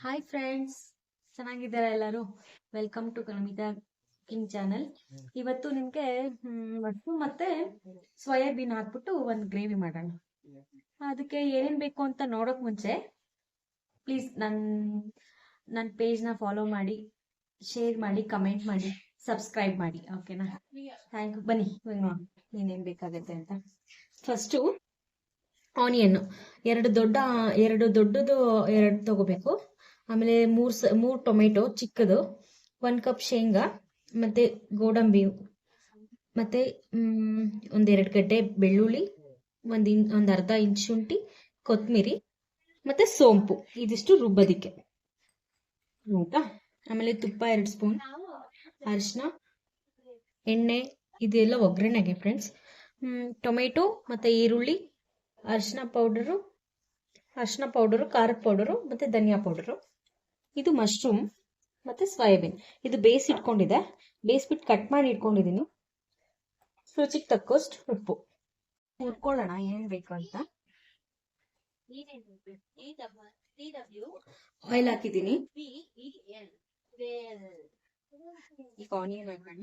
Hi friends, ಚೆನ್ನಾಗಿದ್ದಾರೆ ಎಲ್ಲರೂ. Welcome to Kanamita cooking channel. ಇವತ್ತು ನಿಮಗೆ ಮಶ್ರೂಮ್ ಮತ್ತೆ ಸೋಯಾಬೀನ್ ಹಾಕ್ಬಿಟ್ಟು ಒಂದು ಗ್ರೇವಿ ಮಾಡೋಣ. ಅದಕ್ಕೆ ಏನೇನು ಬೇಕು ಅಂತ ನೋಡೋಕೆ ಮುಂಚೆ ಪ್ಲೀಸ್ ನನ್ನ ಪೇಜ್ನ ಫಾಲೋ ಮಾಡಿ, ಶೇರ್ ಮಾಡಿ, ಕಮೆಂಟ್ ಮಾಡಿ, ಸಬ್ಸ್ಕ್ರೈಬ್ ಮಾಡಿ. ಓಕೆನಾ? Thank you. ಬನ್ನಿ ಇವಾಗ ನೋಡೋಣ ಏನೇನು ಬೇಕಾಗುತ್ತೆ ಅಂತ. ಫಸ್ಟು ಆನಿಯನ್ ಎರಡು ದೊಡ್ಡದು ಎರಡು ತಗೋಬೇಕು. ಆಮೇಲೆ ಮೂರು ಟೊಮೆಟೊ ಚಿಕ್ಕದು, 1 ಕಪ್ ಶೇಂಗಾ, ಮತ್ತೆ ಗೋಡಂಬಿ, ಮತ್ತೆ ಒಂದೆರಡು ಗಡ್ಡೆ ಬೆಳ್ಳುಳ್ಳಿ, ಒಂದು ಅರ್ಧ ಇಂಚ್ ಶುಂಠಿ, ಕೊತ್ತಂಬರಿ, ಮತ್ತೆ ಸೋಂಪು. ಇದಿಷ್ಟು ರುಬ್ಬೋದಿಕ್ಕೆ ಆಯ್ತಾ. ಆಮೇಲೆ ತುಪ್ಪ 2 ಸ್ಪೂನ್, ಅರಿಶಿನ, ಎಣ್ಣೆ, ಇದೆಲ್ಲ ಒಗ್ಗರಣೆಗೆ ಫ್ರೆಂಡ್ಸ್. ಟೊಮೆಟೊ ಮತ್ತೆ ಈರುಳ್ಳಿ, ಅರಿಶಿನ ಪೌಡರು, ಖಾರದ ಪೌಡರು, ಮತ್ತೆ ಧನಿಯಾ ಪೌಡರು. ಇದು ಮಶ್ರೂಮ್ ಮತ್ತೆ ಸೋಯಾಬೀನ್. ಇದು ಬೇಯಿಸ್ಬಿಟ್ಟು ಕಟ್ ಮಾಡಿ ಇಟ್ಕೊಂಡಿದ್ದೀನಿ. ರುಚಿಗೆ ತಕ್ಕಷ್ಟು ಉಪ್ಪು. ಹುರ್ಕೊಳ್ಳೋಣ ಏನ್ ಬೇಕು ಅಂತ. ಆಯಿಲ್ ಹಾಕಿದ್ದೀನಿ. ಈಗ ಆನಿಯನ್ ಹಾಕೋಣ.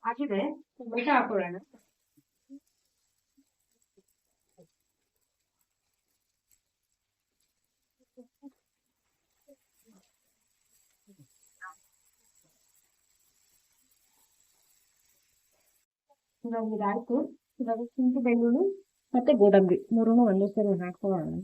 ಹಾಕಿದ್ರೆ ಟೊಮೆಟೊ ಹಾಕೊಳ್ಳೋಣ. ಇವಾಗ ಇದಾಯ್ತು. ಇವಾಗ ಶುಂಠಿ ಬೆಳ್ಳುಳ್ಳಿ ಮತ್ತೆ ಗೋಡಂಬಿ ಮೂರನ್ನು ಒಂದೇ ಸರಿ ಹಾಕೊಳ್ಳೋಣ.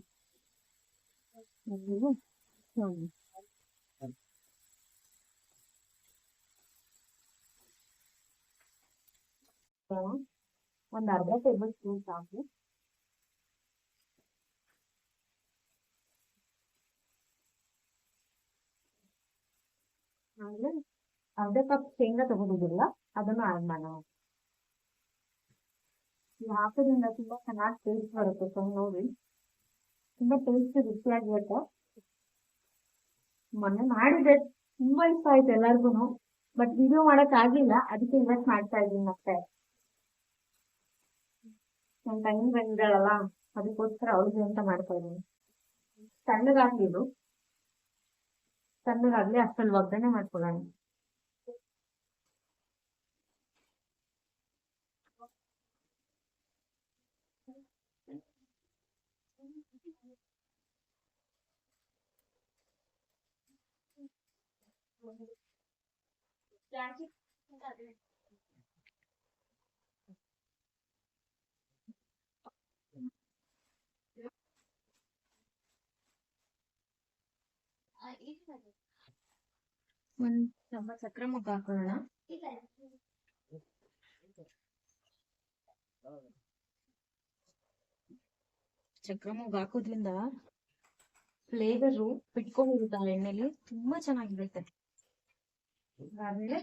ಒಂದು ಅರ್ಧ ಟೇಬಲ್ ಸ್ಪೂನ್ ಸಾಕು. ಆಮೇಲೆ ಅರ್ಧ ಕಪ್ ಶೇಂಗಾ ತಗೊಂಡಿದ್ದಿಲ್ಲ, ಅದನ್ನು ಆಡ್ ಮಾಡೋಣ. ಇದು ಹಾಕೋದ್ರಿಂದ ತುಂಬಾ ಚೆನ್ನಾಗಿ ಟೇಸ್ಟ್ ಬರುತ್ತೆ. ನೋಡಿ, ತುಂಬಾ ಟೇಸ್ಟ್ ರುಚಿಯಾಗಿರುತ್ತೆ. ಮೊನ್ನೆ ಮಾಡಿದ್ರೆ ತುಂಬಾ ಇಷ್ಟ ಆಯ್ತು ಎಲ್ಲಾರ್ಗು. ಬಟ್ ವಿಡಿಯೋ ಮಾಡಕ್ ಆಗಿಲ್ಲ, ಅದಕ್ಕೆ ಇವತ್ತು ಮಾಡ್ತಾ ಇದ್ದೀನಿ. ಮತ್ತೆ ನನ್ನ ತಂಗಿ ಬಂದಿದ್ದಾಳಲ್ಲ, ಅದಕ್ಕೋಸ್ಕರ ಅವಳಿಗೆ ಅಂತ ಮಾಡ್ತಾ ಇದ್ದೀನಿ. ತಣ್ಣಗಾಗ್ಲಿ ಅಷ್ಟಲ್ಲಿ ಒಗ್ಗರಣೆ ಮಾಡ್ಕೊಳ್ಳೋಣ. ಒಂದ್ ಸ್ವಲ್ಪ ಸಕ್ಕರೆ ಮುಗ್ಗ ಹಾಕೊಳ್ಳೋಣ. ಸಕ್ಕರೆ ಮುಗ್ಗ ಹಾಕೋದ್ರಿಂದ ಫ್ಲೇವರು ಬಿಟ್ಕೊಂಡಿರುತ್ತೆ ಆ ಎಣ್ಣೆಲಿ, ತುಂಬಾ ಚೆನ್ನಾಗಿರುತ್ತೆ. ಆಮೇಲೆ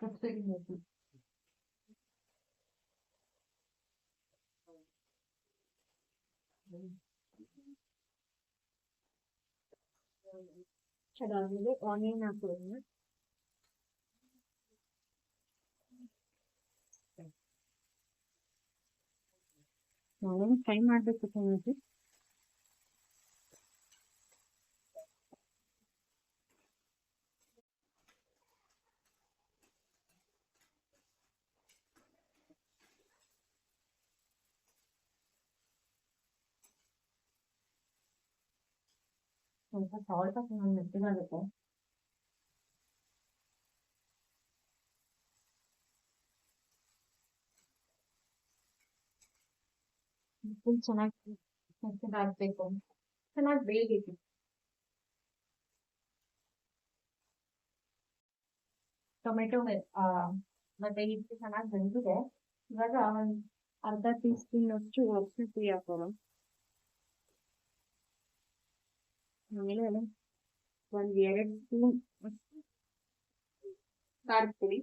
ಕಸ್ತೂರಿ ಮೇಥಿ, ಅದಾದ್ಮೇಲೆ ಆನಿಯನ್ ಹಾಕೋಣ. ನಾವೇನು ಫ್ರೈ ಮಾಡ್ಬೇಕು ಚೆನ್ನಾಗಿ. ಸ್ವಲ್ಪ ಸಾಲ್ಟ್ ಹಾಕಿ ಮೆತ್ತಗಾಗುತ್ತೆ. ಫುಲ್ ಚೆನ್ನಾಗಿ ಮೆತ್ತಗಾಗ್ಬೇಕು, ಚೆನ್ನಾಗಿ ಬೇಯಬೇಕು. ಟೊಮೆಟೊ ಮತ್ತೆ ಇದು ಚೆನ್ನಾಗಿ ಬೆಂದಿದೆ. ಇವಾಗ ಒಂದ್ ಅರ್ಧ ಟೀ ಸ್ಪೂನ್ ಅಷ್ಟು ಅರಿಶಿನ ಪುಡಿ ಹಾಕೋಣ. ಆಮೇಲೆ 1-2 ಸ್ಪೂನ್ ಖಾರದ ಪುಡಿ.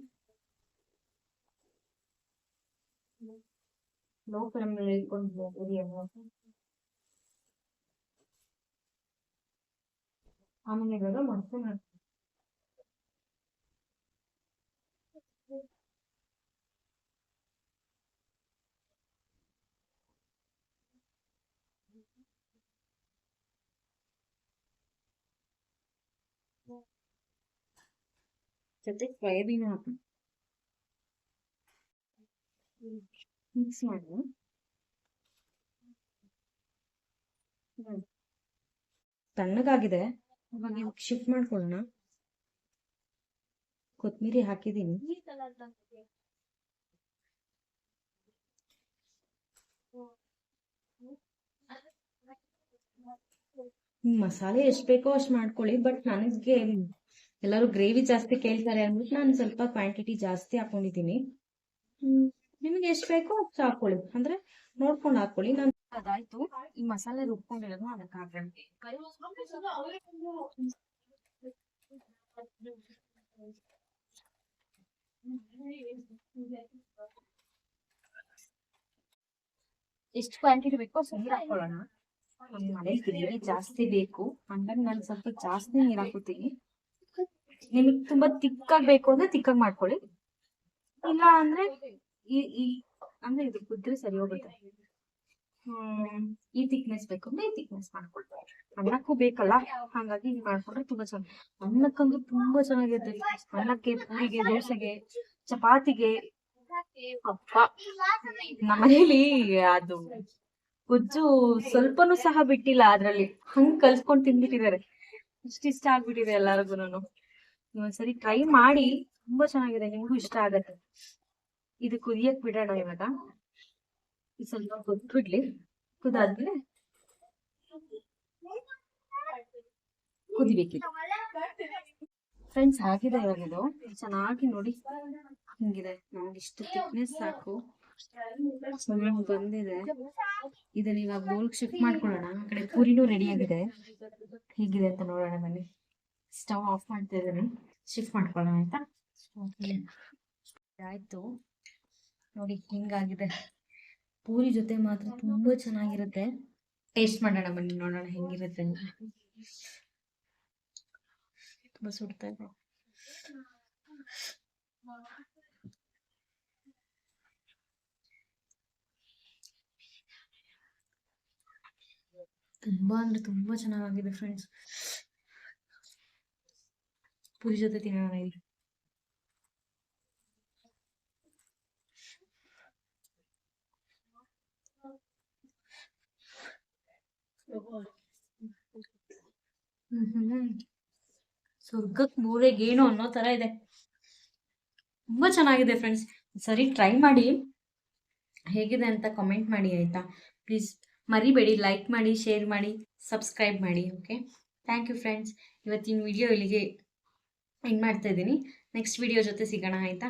ಲೋ ಫ್ಲೇಮ್ ಮೇಲೆ ಇಟ್ಕೊಂಡು ಆಮೇಲೆ ಇವಾಗ ಮಾಡ್ಕೊಂಡು ಜೊತೆ ಸೋಯಾಬೀನ್ ಹಾಕಿ ಮಿಕ್ಸ್ ಮಾಡಿ ತಣ್ಣಗಾಗಿದೆ. ಇವಾಗ ಶಿಫ್ಟ್ ಮಾಡ್ಕೊಳ್ಳೋಣ. ಕೊತ್ತಂಬರಿ ಹಾಕಿದೀನಿ. ಮಸಾಲೆ ಎಷ್ಟು ಬೇಕೋ ಅಷ್ಟು ಮಾಡ್ಕೊಳ್ಳಿ. ಬಟ್ ನನಗೆ ಎಲ್ಲರೂ ಗ್ರೇವಿ ಜಾಸ್ತಿ ಕೇಳ್ತಾರೆ ಅಂದ್ಬಿಟ್ಟು ನಾನು ಸ್ವಲ್ಪ ಕ್ವಾಂಟಿಟಿ ಜಾಸ್ತಿ ಹಾಕೊಂಡಿದ್ದೀನಿ. ನಿಮ್ಗೆ ಎಷ್ಟು ಬೇಕೋ ಅಷ್ಟು ಹಾಕೊಳ್ಳಿ, ಅಂದ್ರೆ ನೋಡ್ಕೊಂಡು ಹಾಕೊಳ್ಳಿ. ನಾನು ಅದಾಯ್ತು, ಈ ಮಸಾಲೆ ರುಬ್ಕೊಂಡಿರೋದು ಅದಕ್ಕೆ ಹಾಕೋಣ. ಎಷ್ಟು ಕ್ವಾಂಟಿಟಿ ಬೇಕೋ ಅಷ್ಟು ನೀರು ಹಾಕೊಳ್ಳೋಣ. ನಮ್ಮ ಮನೇಲಿ ಗ್ರೇವಿ ಜಾಸ್ತಿ ಬೇಕು, ಹಂಗಾಗಿ ನಾನು ಸ್ವಲ್ಪ ಜಾಸ್ತಿ ನೀರು ಹಾಕೋತೀನಿ. ನಿಮಗೆ ತುಂಬಾ ತಿಕ್ಕಾಗಿ ಬೇಕು ಅಂದ್ರೆ ತಿಕ್ಕಾಗಿ ಮಾಡ್ಕೊಳ್ಳಿ, ಇಲ್ಲ ಅಂದ್ರೆ ಅಂದ್ರೆ ಇದು ಕುದ್ರೆ ಸರಿ ಹೋಗುತ್ತೆ. ಈ ಥಿಕ್ನೆಸ್ ಬೇಕು ಅಂದ್ರೆ ಈ ಥಿಕ್ನೆಸ್ ಮಾಡ್ಕೊಳ್ತಾರೆ. ಅನ್ನಕ್ಕೂ ಬೇಕಲ್ಲ, ಹಾಗಾಗಿ ಹಿಂಗ್ ಮಾಡ್ಕೊಂಡ್ರೆ ತುಂಬಾ ಚೆನ್ನಾಗಿ. ಅನ್ನಕ್ಕಂದ್ರೆ ತುಂಬಾ ಚೆನ್ನಾಗಿರುತ್ತೆ. ಅನ್ನಕ್ಕೆ, ಪೂರಿಗೆ, ದೋಸೆಗೆ, ಚಪಾತಿಗೆ. ಅಪ್ಪ, ನಮ್ಮನೇಲಿ ಅದು ಗೊಜ್ಜು ಸ್ವಲ್ಪನೂ ಸಹ ಬಿಟ್ಟಿಲ್ಲ ಅದ್ರಲ್ಲಿ, ಹಂಗ್ ಕಲ್ಸ್ಕೊಂಡ್ ತಿಂದ್ಬಿಟ್ಟಿದ್ದಾರೆ. ಇಷ್ಟ ಆಗ್ಬಿಟ್ಟಿದೆ ಎಲ್ಲಾರ್ಗುನು. ಒಂದ್ಸರಿ ಟ್ರೈ ಮಾಡಿ, ತುಂಬಾ ಚೆನ್ನಾಗಿದೆ, ನಿಮ್ಗೂ ಇಷ್ಟ ಆಗತ್ತೆ. ಇದು ಕುದಿಯಕ್ ಬಿಡೋಣ ಇವಾಗ. ಸ್ವಲ್ಪ ಕುದ್ಬಿಡ್ಲಿ. ಕುದಾದ್ಮೇಲೆ ಕುದಿಬೇಕಿದೆ ಫ್ರೆಂಡ್ಸ್. ಆಗಿದೆ ಇವಾಗ, ಇದು ಚೆನ್ನಾಗಿ ನೋಡಿ ಹಿಂಗಿದೆ. ನಮ್ಗೆ ಇಷ್ಟು ಥಿಕ್ನೆಸ್ ಸಾಕು, ಬಂದಿದೆ. ಇದನ್ನ ಇವಾಗ ಬೌಲ್ಗೆ ಶಿಫ್ಟ್ ಮಾಡ್ಕೊಳ್ಳೋಣ. ಆ ಕಡೆ ಪೂರಿನೂ ರೆಡಿ ಆಗಿದೆ. ಹೇಗಿದೆ ಅಂತ ನೋಡೋಣ ಬನ್ನಿ. ಸ್ಟವ್ ಆಫ್ ಮಾಡ್ತಾ ಇದ್ದೀನಿ, ಶಿಫ್ಟ್ ಮಾಡ್ಕೊಳ್ಳೋಣ ಆಯ್ತಾ. ಆಯ್ತು ನೋಡಿ, ಹಿಂಗಾಗಿದೆ. ಪೂರಿ ಜೊತೆ ಮಾತ್ರ ತುಂಬಾ ಚೆನ್ನಾಗಿರುತ್ತೆ. ಟೇಸ್ಟ್ ಮಾಡೋಣ ಬನ್ನಿ, ನೋಡೋಣ ಹೆಂಗಿರುತ್ತೆ ಅಂತ. ತುಂಬಾ ಸುಡ್ತಾ ಇದೆ. ತುಂಬಾ ಅಂದ್ರೆ ತುಂಬಾ ಚೆನ್ನಾಗಿದೆ ಫ್ರೆಂಡ್ಸ್. ಪೂರಿ ಜೊತೆ ತಿನ್ನೋಣ ಇಲ್ಲಿ. ಸ್ವರ್ಗಕ್ ಮೂರೆಗೇನು ಅನ್ನೋ ತರ ಇದೆ. ತುಂಬಾ ಚೆನ್ನಾಗಿದೆ ಫ್ರೆಂಡ್ಸ್. ಸರಿ ಟ್ರೈ ಮಾಡಿ, ಹೇಗಿದೆ ಅಂತ ಕಮೆಂಟ್ ಮಾಡಿ ಆಯ್ತಾ. ಪ್ಲೀಸ್ ಮರಿಬೇಡಿ, ಲೈಕ್ ಮಾಡಿ, ಶೇರ್ ಮಾಡಿ, ಸಬ್ಸ್ಕ್ರೈಬ್ ಮಾಡಿ. Okay, thank you friends. ಇವತ್ತಿನ ವಿಡಿಯೋ ಇಲ್ಲಿಗೆ ಎಂಡ್ ಮಾಡ್ತಾ ಇದ್ದೀನಿ. ನೆಕ್ಸ್ಟ್ ವಿಡಿಯೋ ಜೊತೆ ಸಿಗೋಣ ಆಯ್ತಾ.